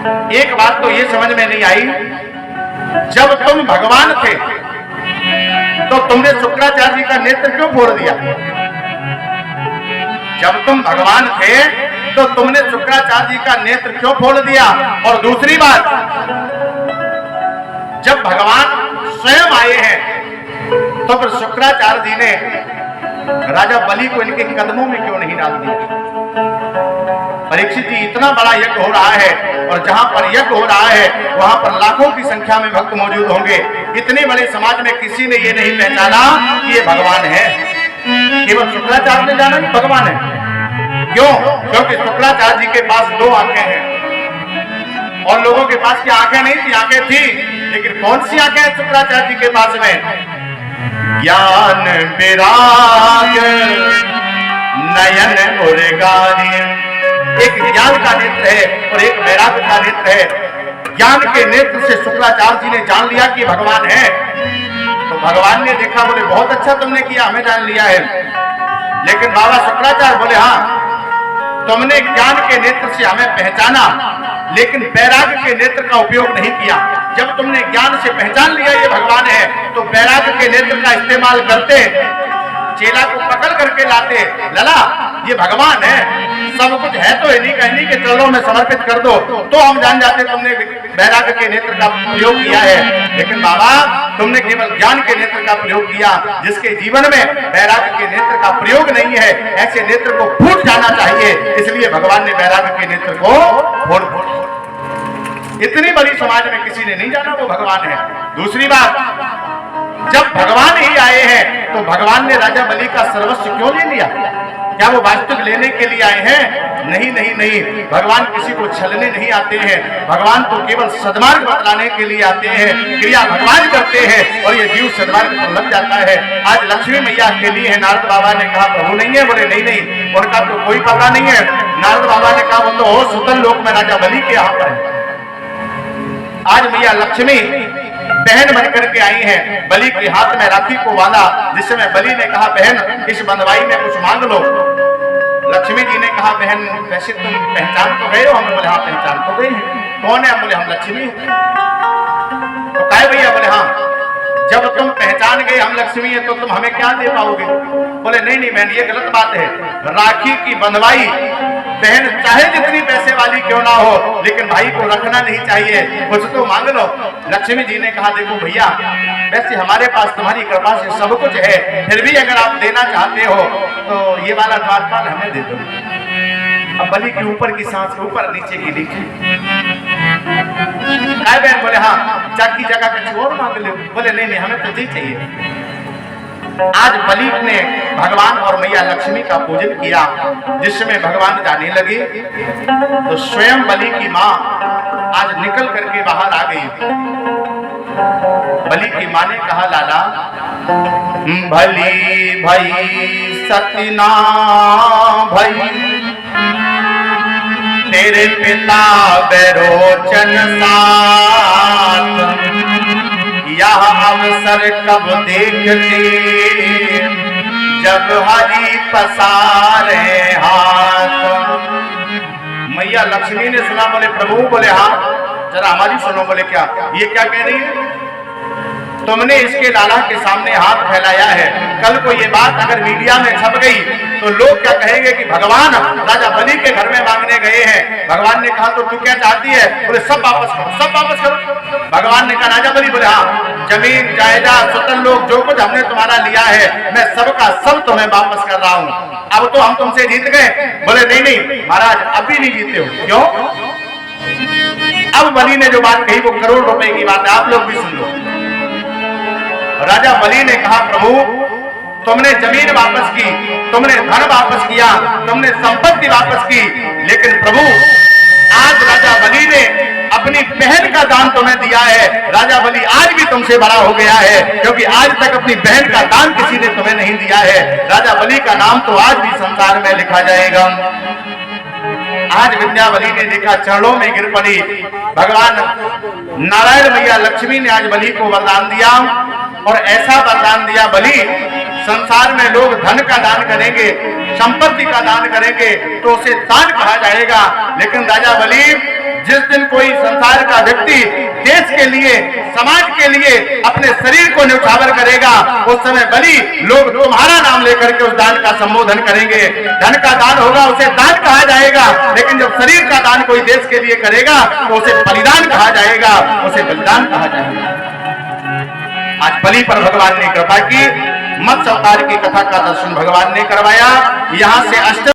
एक बात तो ये समझ में नहीं आई, जब तुम भगवान थे तो तुमने शुक्राचार्य जी का नेत्र क्यों फोड़ दिया? जब तुम भगवान थे तो तुमने शुक्राचार्य जी का नेत्र क्यों फोड़ दिया? और दूसरी बात, जब भगवान स्वयं आए हैं तो फिर शुक्राचार्य जी ने राजा बलि को इनके कदमों में क्यों नहीं डाल दिया? परीक्षित जी, इतना बड़ा यज्ञ हो रहा है और जहां पर यज्ञ हो रहा है वहां पर लाखों की संख्या में भक्त मौजूद होंगे। इतने बड़े समाज में किसी ने ये नहीं पहचाना कि ये भगवान है। केवल शुक्राचार्य ने जाना कि भगवान है। क्यों? क्योंकि शुक्राचार्य जी के पास 2 आंखें हैं और लोगों के पास क्या आंखें नहीं थी? आंखें थी, लेकिन कौन सी आंखें हैं शुक्राचार्य जी के पास में? ज्ञान विराग नयन मुरगारी। एक ज्ञान का नेत्र है और एक वैराग्य का नेत्र है। ज्ञान के नेत्र से शुक्राचार्य जी ने जान लिया कि भगवान है। तो भगवान ने देखा, बोले बहुत अच्छा तुमने किया, हमें जान लिया है। लेकिन बाबा शुक्राचार्य बोले हाँ, तुमने ज्ञान के नेत्र से हमें पहचाना लेकिन वैराग्य के नेत्र का उपयोग नहीं किया। जब तुमने ज्ञान से पहचान लिया ये भगवान है तो वैराग्य के नेत्र का इस्तेमाल करते, चेला को पकड़ करके लाते, लला ये भगवान है, सब कुछ है तो इन्हीं के चरणों में समर्पित कर दो, तो हम जान जाते तुमने वैराग्य के नेत्र का प्रयोग किया है। लेकिन बाबा तुमने केवल ज्ञान के नेत्र का प्रयोग किया। जिसके जीवन में वैराग्य के नेत्र का प्रयोग नहीं है, ऐसे नेत्र को फूट जाना चाहिए। इसलिए भगवान ने वैराग्य के नेत्र को फोड़। इतनी बड़ी समाज में किसी ने नहीं जाना वो भगवान है। दूसरी बात, जब भगवान ही आए हैं तो भगवान ने राजा बलि का सर्वस्व क्यों ले लिया? क्या वो वास्तविक लेने के लिए आए हैं? नहीं नहीं नहीं, भगवान किसी को छलने नहीं आते हैं। भगवान तो केवल सद्मार्ग बतलाने के लिए आते हैं। क्रिया भगवान करते हैं और ये जीव सद्मार्ग पर लग जाता है। आज लक्ष्मी मैया के लिए है। नारद बाबा ने कहा प्रभु नहीं है, बोले नहीं नहीं, उनका तो कोई पता नहीं है। नारद बाबा ने कहा वो तो हो सुतल लोक में राजा बलि के यहाँ पर है। आज मैया लक्ष्मी बहन बनकर के आई हैं। बलि के हाथ में राखी को बांधा, जिस समय बलि ने कहा बहन इस बंधवाई में कुछ मांग लो। लक्ष्मी जी ने कहा बहन वैसे तुम पहचान तो गए हो? हम बोले हाँ पहचान तो गए हैं। कौन है? हम बोले हम लक्ष्मी। तो कहे भैया? बोले हाँ, जब तुम पहचान गए हम लक्ष्मी है तो तुम हमें क्या दे पाओगे? बोले नहीं नहीं बहन ये गलत बात है। राखी की बंधवाई बहन चाहे जितनी पैसे वाली क्यों ना हो, लेकिन भाई को रखना नहीं चाहिए, कुछ तो मांग लो। लक्ष्मी जी ने कहा देखो भैया वैसे हमारे पास तुम्हारी कृपा से सब कुछ है, फिर भी अगर आप देना चाहते हो तो ये वाला द्वारपाल हमें दे दो। अब बलि के ऊपर की सांस ऊपर नीचे की नीचे। काय बहन? बोले हाँ, जाकी जगह कुछ और मांग लो। बोले नहीं नहीं हमें तो जी चाहिए। आज बलि ने भगवान और मैया लक्ष्मी का पूजन किया। जिस समय भगवान जाने लगे तो स्वयं बलि की मां आज निकल करके बाहर आ गई। बलि की मां ने कहा लाला भली भई सतना भई तेरे पिता बेरोचन साथ, यह अवसर कब देखते जब हरि पसारे हाथ। मैया लक्ष्मी ने सुना, बोले प्रभु। बोले हाँ जरा हमारी सुनो। बोले क्या? ये क्या कह रही है? तुमने इसके लाला के सामने हाथ फैलाया है। कल को ये बात अगर मीडिया में छप गई तो लोग क्या कहेंगे कि भगवान राजा बलि के घर में मांगने गए हैं। भगवान ने कहा तो तू क्या चाहती है? बोले सब वापस करो, सब वापस करो। भगवान ने कहा राजा बलि। बोले हाँ, जमीन जायदाद स्वतंत्र लोग जो कुछ हमने तुम्हारा लिया है मैं सबका सब तुम्हें वापस कर रहा हूँ। अब तो हम तुमसे जीत गए। बोले नहीं नहीं महाराज अभी नहीं जीते हो। क्यों? अब बलि ने जो बात कही वो करोड़ रुपए की बात है, आप लोग भी सुन लो। राजा बलि ने कहा प्रभु तुमने जमीन वापस की, तुमने धन वापस किया, तुमने संपत्ति वापस की, लेकिन प्रभु आज राजा बलि ने अपनी बहन का दान तुम्हें दिया है। राजा बलि आज भी तुमसे बड़ा हो गया है, क्योंकि आज तक अपनी बहन का दान किसी ने तुम्हें नहीं दिया है। राजा बलि का नाम तो आज भी संसार में लिखा जाएगा। आज विद्यावली ने देखा, चरणों में गिर पड़ी। भगवान नारायण मैया लक्ष्मी ने आज बलि को वरदान दिया, और ऐसा वरदान दिया बलि संसार में लोग धन का दान करेंगे, संपत्ति का दान करेंगे तो उसे दान कहा जाएगा। लेकिन राजा बलि जिस दिन कोई के लिए, समाज के लिए अपने शरीर को न्यौछावर करेगा, उस समय बलि लोग तुम्हारा नाम लेकर के उस दान का संबोधन करेंगे। धन का दान होगा उसे दान कहा जाएगा, लेकिन जब शरीर का दान कोई देश के लिए करेगा तो उसे बलिदान कहा जाएगा, उसे बलिदान कहा जाएगा। आज बलि पर भगवान ने कृपा की, मत्स्य अवतार की कथा का दर्शन भगवान ने करवाया। यहां से